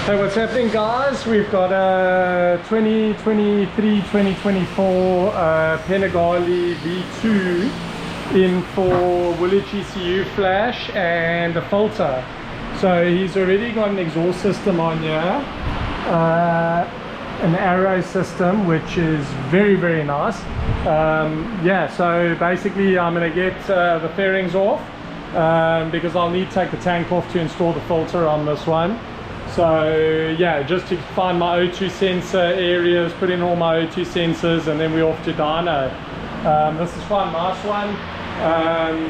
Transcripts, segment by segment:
Hey, what's happening, guys? We've got a 2023-2024 Panigale V2 in for Woolwich ECU flash and a filter. So he's already got an exhaust system on here, an arrow system, which is very nice. Yeah, so basically I'm going to get the fairings off because I'll need to take the tank off to install the filter on this one. So yeah, just to find my O2 sensor areas, put in all my O2 sensors, and then we're off to dyno. This is quite a nice one.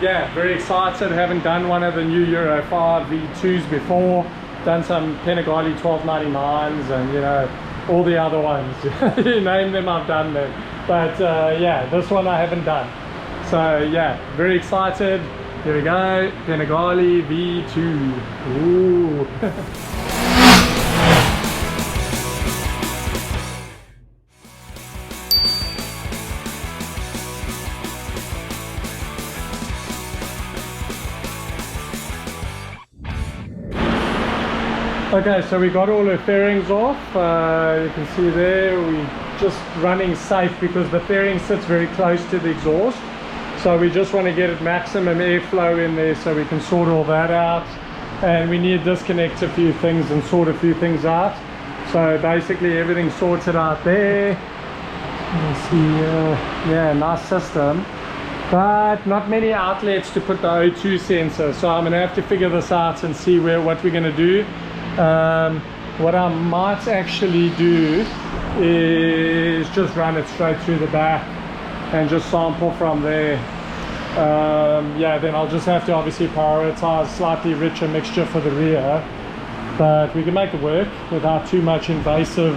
Yeah, very excited. Haven't done one of the new Euro 5 V2s before. Done some Panigale 1299s and, you know, all the other ones. You name them, I've done them. But yeah, this one I haven't done. So yeah, very excited. Here we go, Panigale V2. Ooh. Okay, so we got all the fairings off. You can see there we're just running safe because the fairing sits very close to the exhaust. So we just want to get it maximum airflow in there so we can sort all that out. And we need to disconnect a few things and sort a few things out. So basically everything's sorted out there. You see, yeah, nice system. But not many outlets to put the O2 sensor. So I'm going to have to figure this out and see what we're going to do. What I might actually do is just run it straight through the back and just sample from there. Yeah, then I'll just have to obviously prioritize slightly richer mixture for the rear, but we can make it work without too much invasive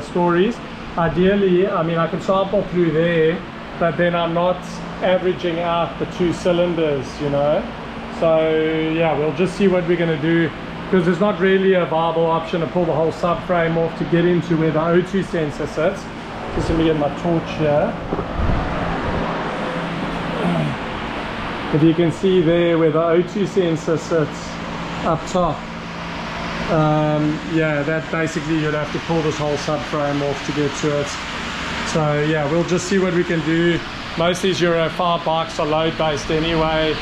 stories. Ideally, I mean, I can sample through there, but then I'm not averaging out the two cylinders, you know. So yeah, we'll just see what we're going to do, because there's not really a viable option to pull the whole subframe off to get into where the O2 sensor sits. Just let me get my torch here. If you can see there where the O2 sensor sits up top, yeah, that basically you'd have to pull this whole subframe off to get to it. So yeah, we'll just see what we can do. Most of these Euro 5 bikes are load based anyway,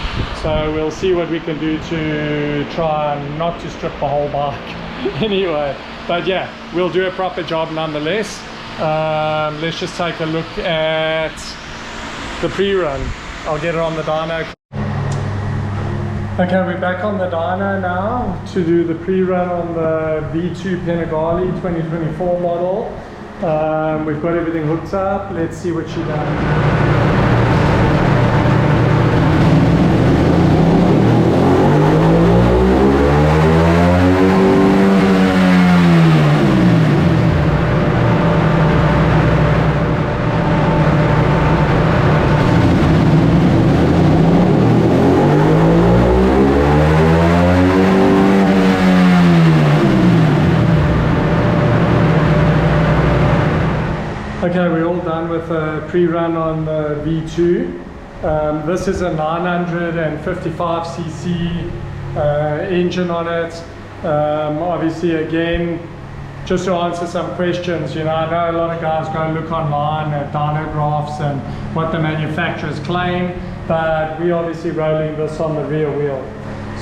so we'll see what we can do to try not to strip the whole bike anyway. But yeah, we'll do a proper job nonetheless. Let's just take a look at the pre-run. I'll get it on the dyno. Okay, we're back on the dyno now to do the pre-run on the V2 Panigale 2024 model. We've got everything hooked up. Let's see what she does. Okay, we're all done with a pre-run on the V2. This is a 955cc engine on it. Obviously, again, just to answer some questions, you know, I know a lot of guys go look online at dyno graphs and what the manufacturers claim, but we're obviously rolling this on the rear wheel.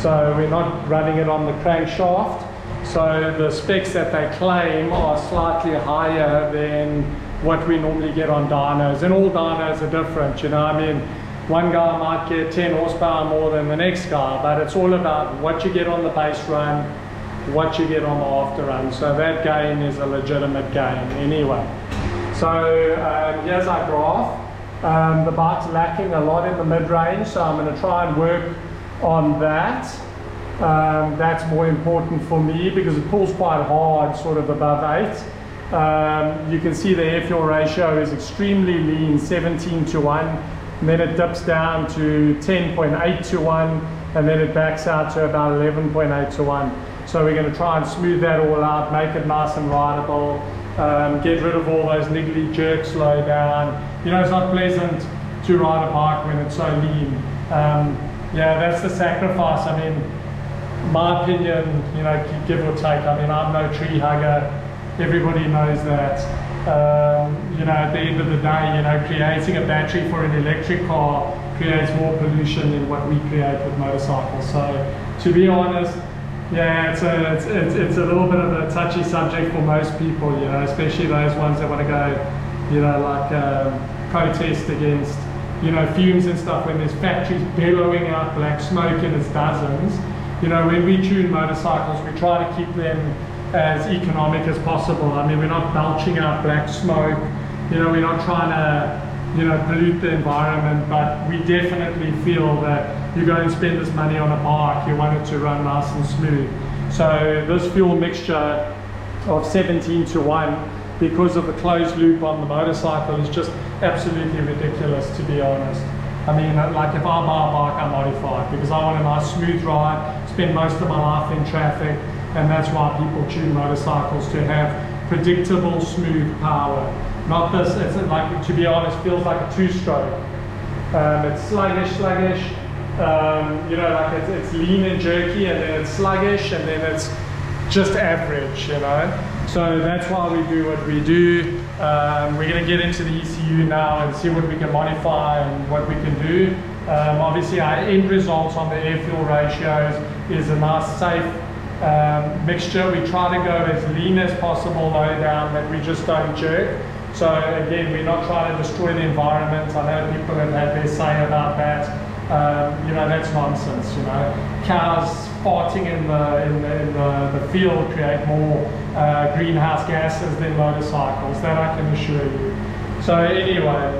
So we're not running it on the crankshaft. So the specs that they claim are slightly higher than what we normally get on dynos, and all dynos are different, you know. I mean, one guy might get 10 horsepower more than the next guy, but it's all about what you get on the base run, what you get on the after run. So that gain is a legitimate gain anyway. So here's our graph. The bike's lacking a lot in the mid-range, so I'm going to try and work on that. That's more important for me because it pulls quite hard, sort of above 8. You can see the air fuel ratio is extremely lean, 17:1, and then it dips down to 10.8:1, and then it backs out to about 11.8:1. So we're going to try and smooth that all out, make it nice and rideable, get rid of all those niggly jerks, slow down. You know, it's not pleasant to ride a bike when it's so lean. Yeah, that's the sacrifice. I mean, my opinion, you know, give or take. I mean, I'm no tree hugger. Everybody knows that. You know, at the end of the day, you know, creating a battery for an electric car creates more pollution than what we create with motorcycles. So, to be honest, yeah, it's a little bit of a touchy subject for most people, you know, especially those ones that want to go, you know, like protest against, you know, fumes and stuff when there's factories billowing out black smoke in its dozens. You know, when we tune motorcycles, we try to keep them as economic as possible. I mean, we're not belching out black smoke, you know, we're not trying to, you know, pollute the environment, but we definitely feel that you go and spend this money on a bike, you want it to run nice and smooth. So this fuel mixture of 17:1, because of the closed loop on the motorcycle, is just absolutely ridiculous, to be honest. I mean, like if I buy a bike, I modify it because I want a nice smooth ride, spend most of my life in traffic, and that's why people tune motorcycles, to have predictable, smooth power. Not this, it's like, to be honest, feels like a two-stroke. It's sluggish, you know, like it's lean and jerky, and then it's sluggish, and then it's just average, you know. So that's why we do what we do. We're going to get into the ECU now and see what we can modify and what we can do. Obviously our end result on the air-fuel ratios is a nice, safe mixture. We try to go as lean as possible, low down, but we just don't jerk. So again, we're not trying to destroy the environment. I know people have had their say about that. You know, that's nonsense, you know. Cows farting in the field create more greenhouse gases than motorcycles, that I can assure you. So anyway,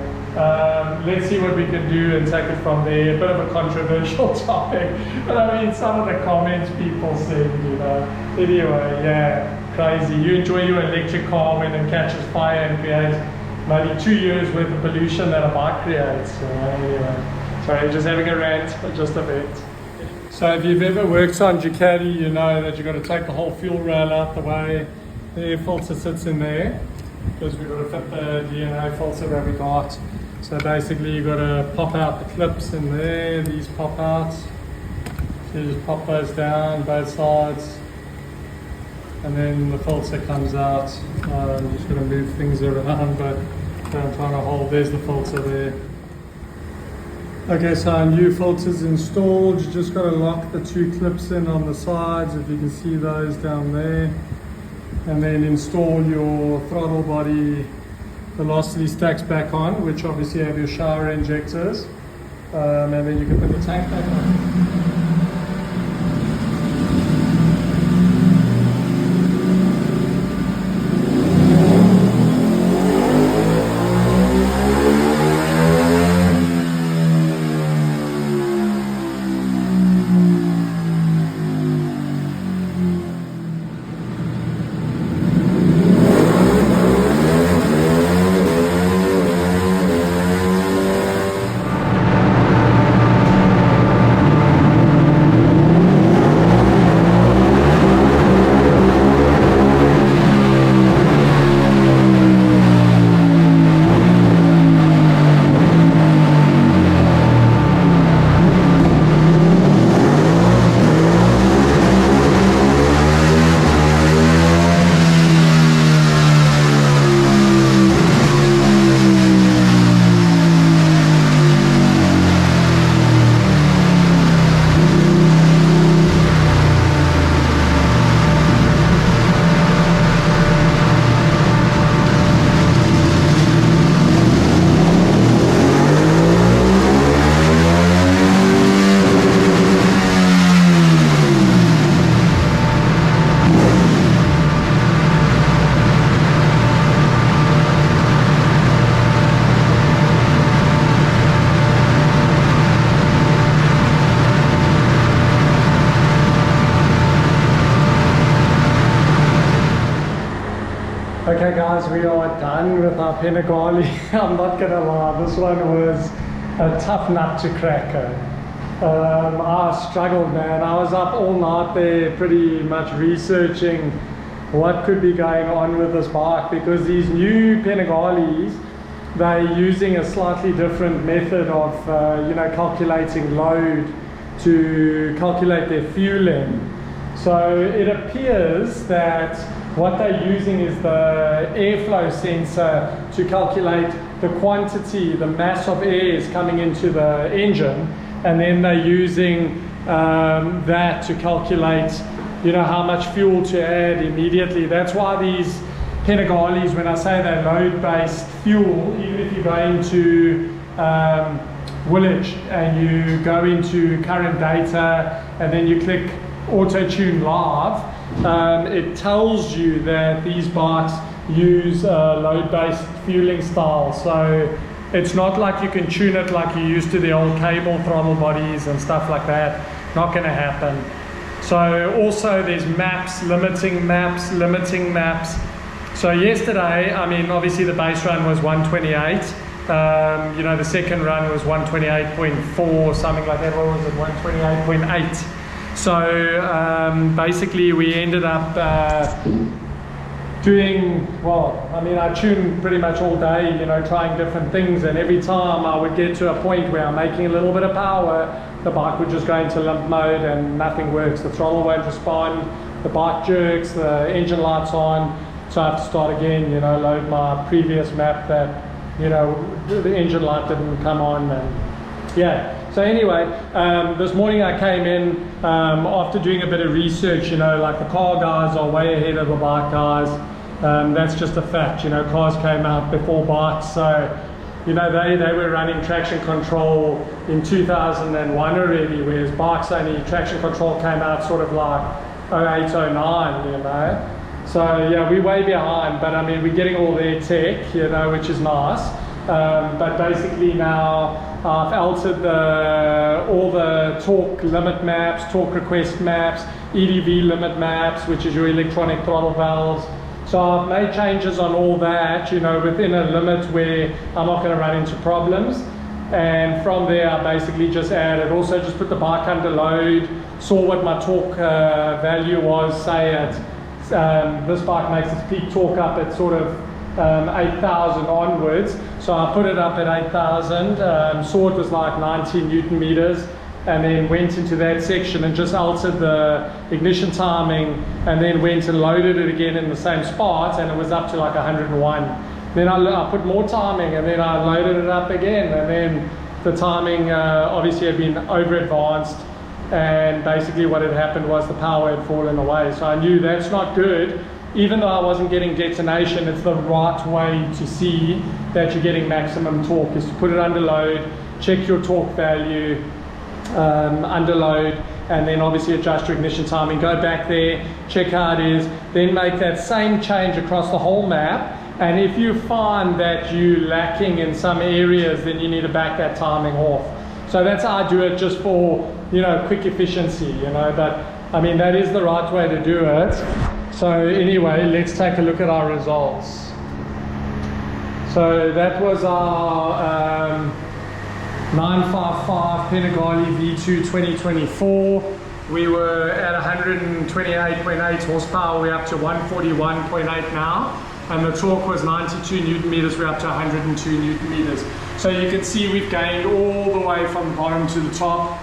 let's see what we can do and take it from there. A bit of a controversial topic, but I mean, some of the comments people said, you know. Anyway, yeah, crazy. You enjoy your electric car when it catches fire and creates maybe 2 years worth of pollution that a bike creates. So anyway. Sorry, just having a rant, but just a bit. So if you've ever worked on Ducati, you know that you've got to take the whole fuel rail out the way. The air filter sits in there, because we've got to fit the DNA filter that we got. So basically you've got to pop out the clips in there, these pop out. So you just pop those down, both sides. And then the filter comes out. I'm just going to move things around, but I'm trying to hold, there's the filter there. Okay, so our new filter's installed. You just got to lock the two clips in on the sides, if you can see those down there, and then install your throttle body velocity stacks back on, which obviously have your shower injectors, and then you can put the tank back on. Okay guys, we are done with our Panigale. I'm not gonna lie, this one was a tough nut to crack. I struggled, man. I was up all night there pretty much researching what could be going on with this bike, because these new Panigales, they're using a slightly different method of you know, calculating load to calculate their fueling. So it appears that what they're using is the airflow sensor to calculate the quantity, the mass of air is coming into the engine, and then they're using that to calculate, you know, how much fuel to add immediately. That's why these Panigales, when I say they're load-based fuel, even if you go into Village and you go into current data and then you click auto-tune live, it tells you that these bikes use load-based fueling style. So it's not like you can tune it like you used to the old cable throttle bodies and stuff like that. Not going to happen. So also there's maps, limiting maps. So yesterday, I mean, obviously the base run was 128. You know, the second run was 128.4, something like that. What was it? 128.8. So basically we ended up doing, well, I mean, I tuned pretty much all day, you know, trying different things, and every time I would get to a point where I'm making a little bit of power, the bike would just go into limp mode and nothing works. The throttle won't respond, the bike jerks, the engine light's on, so I have to start again, you know, load my previous map that, you know, the engine light didn't come on, and yeah. So anyway, this morning I came in after doing a bit of research, you know, like the car guys are way ahead of the bike guys. That's just a fact, you know, cars came out before bikes. So, you know, they were running traction control in 2001 already, whereas bikes only, traction control came out sort of like 08, 09, you know. So yeah, we're way behind, but I mean, we're getting all their tech, you know, which is nice. But basically now I've altered all the torque limit maps, torque request maps, EDV limit maps, which is your electronic throttle valves. So I've made changes on all that, you know, within a limit where I'm not going to run into problems. And from there I basically just added, also just put the bike under load, saw what my torque value was, say at, this bike makes its peak torque up at sort of 8,000 onwards, so I put it up at 8,000, saw it was like 19 Newton meters, and then went into that section and just altered the ignition timing, and then went and loaded it again in the same spot, and it was up to like 101. Then I put more timing, and then I loaded it up again, and then the timing obviously had been over advanced, and basically what had happened was the power had fallen away. So I knew that's not good. Even though I wasn't getting detonation, it's the right way to see that you're getting maximum torque, is to put it under load, check your torque value under load, and then obviously adjust your ignition timing, go back there, check how it is, then make that same change across the whole map. And if you find that you're lacking in some areas, then you need to back that timing off. So that's how I do it, just for, you know, quick efficiency, you know, but I mean, that is the right way to do it. So anyway, let's take a look at our results. So that was our 955 Panigale V2 2024. We were at 128.8 horsepower, we're up to 141.8 now. And the torque was 92 Newton meters, we're up to 102 Newton meters. So you can see we've gained all the way from the bottom to the top.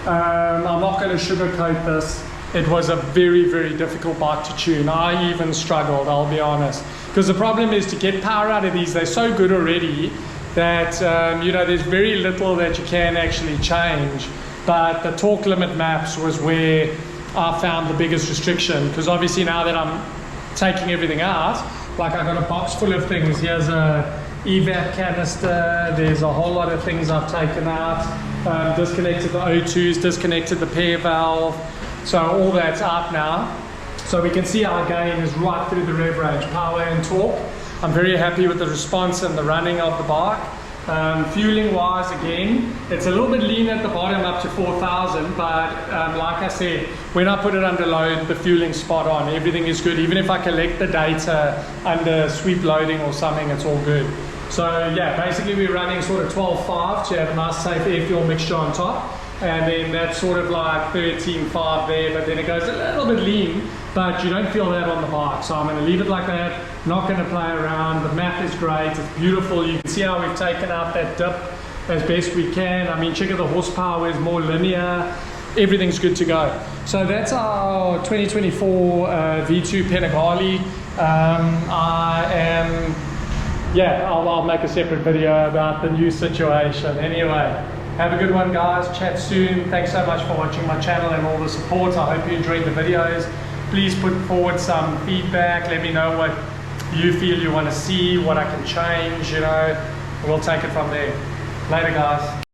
I'm not going to sugarcoat this. It was a very, very difficult bike to tune. I even struggled, I'll be honest. Because the problem is to get power out of these, they're so good already that, you know, there's very little that you can actually change. But the torque limit maps was where I found the biggest restriction. Because obviously now that I'm taking everything out, like I got a box full of things. Here's a evap canister, there's a whole lot of things I've taken out. Disconnected the O2s, disconnected the pair valve. So all that's out now. So we can see our gain is right through the rev range, power and torque. I'm very happy with the response and the running of the bike. Fueling wise, again, it's a little bit lean at the bottom up to 4,000, but like I said, when I put it under load, the fueling's spot on. Everything is good. Even if I collect the data under sweep loading or something, it's all good. So yeah, basically we're running sort of 12.5 to have a nice safe air fuel mixture on top. And then that's sort of like 13.5 there, but then it goes a little bit lean, but you don't feel that on the bike. So I'm going to leave it like that, not going to play around. The map is great, it's beautiful. You can see how we've taken out that dip as best we can. I mean, check out the horsepower is more linear. Everything's good to go. So that's our 2024 V2 Panigale. I'll make a separate video about the new situation. Anyway, have a good one, guys. Chat soon. Thanks so much for watching my channel and all the support. I hope you enjoyed the videos. Please put forward some feedback. Let me know what you feel you want to see, what I can change, you know. We'll take it from there. Later, guys.